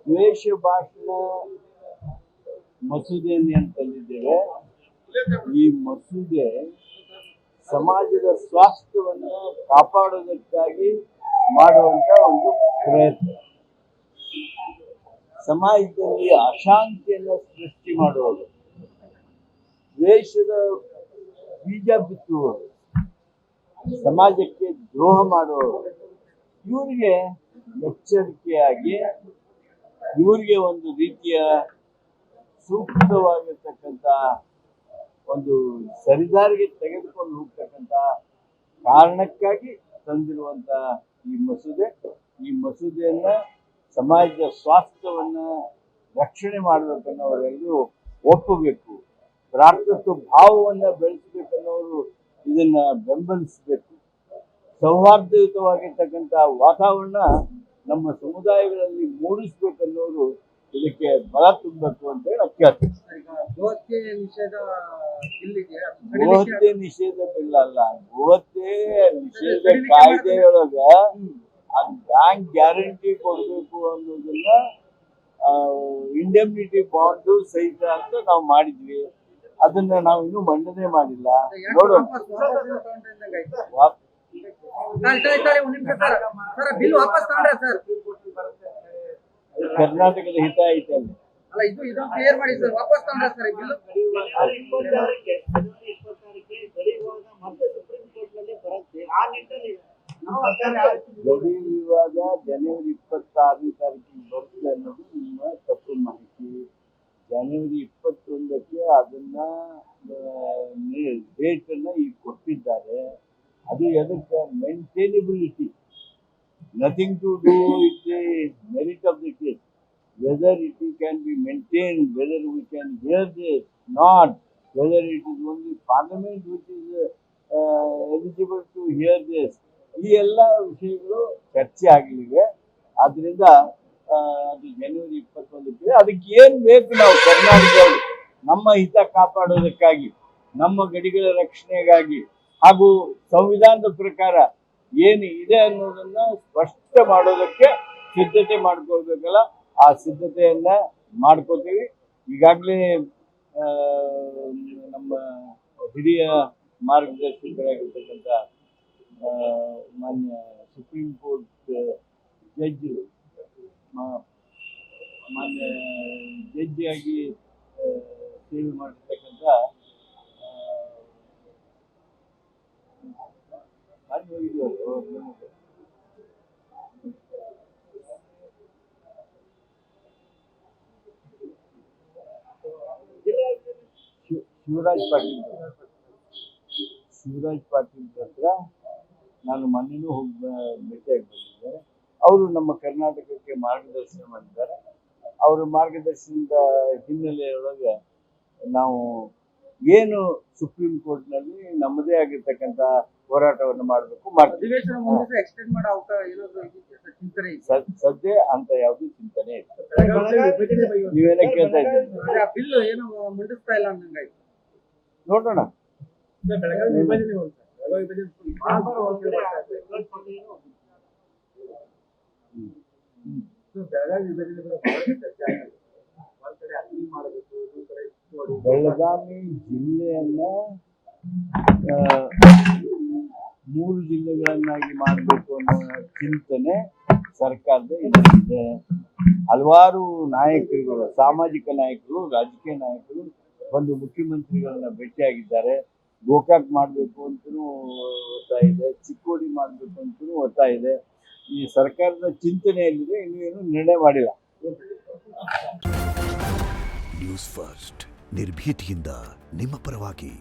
ದ್ವೇಷ ಭಾಷಣ ಮಸೂದೆಯನ್ನು ಏನು ತಂದಿದ್ದೇವೆ, ಈ ಮಸೂದೆ ಸಮಾಜದ ಸ್ವಾಸ್ಥ್ಯವನ್ನು ಕಾಪಾಡೋದಕ್ಕಾಗಿ ಮಾಡುವಂತ ಒಂದು ಪ್ರಯತ್ನ. ಸಮಾಜದಲ್ಲಿ ಅಶಾಂತಿಯನ್ನು ಸೃಷ್ಟಿ ಮಾಡುವುದು, ದ್ವೇಷದ ಬೀಜ ಬಿತ್ತುವುದು, ಸಮಾಜಕ್ಕೆ ದ್ರೋಹ ಮಾಡುವುದು, ಇವರಿಗೆ ಎಚ್ಚರಿಕೆಯಾಗಿ ಇವರಿಗೆ ಒಂದು ರೀತಿಯ ಸೂಕ್ತವಾಗಿರ್ತಕ್ಕಂಥ ಒಂದು ಸರಿದಾರಿಗೆ ತೆಗೆದುಕೊಂಡು ಹೋಗ್ತಕ್ಕಂಥ ಕಾರಣಕ್ಕಾಗಿ ತಂದಿರುವಂತ ಈ ಮಸೂದೆಯನ್ನ ಸಮಾಜದ ಸ್ವಾಸ್ಥ್ಯವನ್ನ ರಕ್ಷಣೆ ಮಾಡಬೇಕನ್ನೋರೆಲ್ಲರೂ ಒಪ್ಪಬೇಕು. ಭ್ರಾತೃತ್ವ ಭಾವವನ್ನ ಬೆಳೆಸಬೇಕನ್ನೋರು ಇದನ್ನ ಬೆಂಬಲಿಸಬೇಕು. ಸೌಹಾರ್ದಯುತವಾಗಿರ್ತಕ್ಕಂಥ ವಾತಾವರಣ ನಮ್ಮ ಸಮುದಾಯಗಳಲ್ಲಿ ಮೂಡಿಸ್ಬೇಕನ್ನೋರು ಇದಕ್ಕೆ ಬಲ ತುಂಬಬೇಕು ಅಂತ ಹೇಳಿ ಕೇಳ್ತೀನಿ. ಗೋಹತ್ಯೆ ನಿಷೇಧ ಬಿಲ್ ಅಲ್ಲ, ಗೋಹತ್ಯೆ ನಿಷೇಧ ಕಾಯ್ದೆಯೊಳಗ ಅದು ಬ್ಯಾಂಕ್ ಗ್ಯಾರಂಟಿ ಕೊಡಬೇಕು ಅನ್ನೋದನ್ನ ಇಂಡೆಮ್ನಿಟಿ ಬಾಂಡ್ ಸಹಿತ ಅಂತ ನಾವು ಮಾಡಿದ್ವಿ. ಅದನ್ನ ನಾವು ಇನ್ನೂ ಮಂಡನೆ ಮಾಡಿಲ್ಲ. ನೋಡೋಣ. ಕರ್ನಾಟಕದ ಹಿತ ಐತೆ ಅಲ್ಲಿ. ಗಡಿ ವಿವಾದ ಜನವರಿ 26ನೇ ತಾರೀಕಿಗೆ ಬರ್ತದೆ ಅನ್ನೋದು ನಿಮ್ಮ ತಪ್ಪು ಮಾಹಿತಿ. ಜನವರಿ 21ಕ್ಕೆ ಅದನ್ನ ಡೇಟ್ ಅನ್ನ ಈಗ ಕೊಟ್ಟಿದ್ದಾರೆ. ಅದು ಎದಕ್ಕೆ ಮೇಂಟೈನಬಿಲಿಟಿ, nothing to do with the merit of the case, whether it can be maintained, whether we can hear this, not whether it is only parliament which is eligible to hear this. ಈ ಎಲ್ಲ ವಿಷಯಗಳು ಚರ್ಚೆ ಆಗಲಿವೆ. ಆದ್ರಿಂದ ಅದು ಜನವರಿ 21ಕ್ಕೆ ಅದಕ್ಕೆ ಏನ್ ಬೇಕು, ನಾವು ಕರ್ನಾಟಕದಲ್ಲಿ ನಮ್ಮ ಹಿತ ಕಾಪಾಡೋದಕ್ಕಾಗಿ, ನಮ್ಮ ಗಡಿಗಳ ರಕ್ಷಣೆಗಾಗಿ ಹಾಗೂ ಸಂವಿಧಾನದ ಪ್ರಕಾರ ಏನು ಇದೆ ಅನ್ನೋದನ್ನ ಸ್ಪಷ್ಟ ಮಾಡೋದಕ್ಕೆ ಸಿದ್ಧತೆ ಮಾಡ್ಕೊಳ್ಬೇಕಲ್ಲ, ಆ ಸಿದ್ಧತೆಯನ್ನ ಮಾಡ್ಕೋತೀವಿ. ಈಗಾಗಲೇ ನಮ್ಮ ಹಿರಿಯ ಮಾರ್ಗದರ್ಶಕರಾಗಿರ್ತಕ್ಕಂಥ ಮಾನ್ಯ ಸುಪ್ರೀಂ ಕೋರ್ಟ್ ಮಾನ್ಯ ಜಡ್ಜಿಯಾಗಿ ಸೇವೆ ಮಾಡಿರ್ತಕ್ಕಂಥ ಶಿವರಾಜ್ ಪಾಟೀಲ್ ಹತ್ರ ನಾನು ಮೊನ್ನೆನೂ ಹೋಗಿ ಭೇಟಿಯಾಗಿ ಬಂದಿದ್ದೆ. ಅವರು ನಮ್ಮ ಕರ್ನಾಟಕಕ್ಕೆ ಮಾರ್ಗದರ್ಶನ ಮಾಡಿದ್ದಾರೆ. ಅವರ ಮಾರ್ಗದರ್ಶನದ ಹಿನ್ನೆಲೆಯೊಳಗೆ ನಾವು ಏನು ಸುಪ್ರೀಂ ಕೋರ್ಟ್ನಲ್ಲಿ ನಮ್ಮದೇ ಆಗಿರ್ತಕ್ಕಂಥ ಹೋರಾಟವನ್ನು ಮಾಡಬೇಕು ಮಾಡ್ತೀವಿ. ಸದ್ಯ ಅಂತ ಯಾವ್ದು ಚಿಂತನೆ ಇಲ್ಲ. ನೀವೇನ ಕೇಳ್ತಾ ಇದ್ದೀರಿ? ನೋಡೋಣ. ಬೆಳಗಾವಿ ಜಿಲ್ಲೆಯನ್ನ 3 ಜಿಲ್ಲೆಗಳನ್ನಾಗಿ ಮಾಡಬೇಕು ಅನ್ನೋ ಚಿಂತನೆ ಸರ್ಕಾರದ ಇದೆ. ಹಲವಾರು ನಾಯಕರುಗಳು, ಸಾಮಾಜಿಕ ನಾಯಕರು, ರಾಜಕೀಯ ನಾಯಕರು ಒಂದು ಮುಖ್ಯಮಂತ್ರಿಗಳನ್ನ ಭೇಟಿಯಾಗಿದ್ದಾರೆ. ಗೋಕಾಕ್ ಮಾಡಬೇಕು ಅಂತಲೂ ಒತ್ತಾಯ ಇದೆ, ಚಿಕ್ಕೋಡಿ ಮಾಡಬೇಕು ಅಂತಲೂ ಒತ್ತಾಯ ಇದೆ. ಈ ಸರ್ಕಾರದ ಚಿಂತನೆಯಲ್ಲಿದೆ, ಇನ್ನೇನು ನಿರ್ಣಯ ಮಾಡಿಲ್ಲ. ನ್ಯೂಸ್ ಫಸ್ಟ್, ನಿರ್ಭೀತಿಯಿಂದ ನಿಮ್ಮ ಪರವಾಗಿ.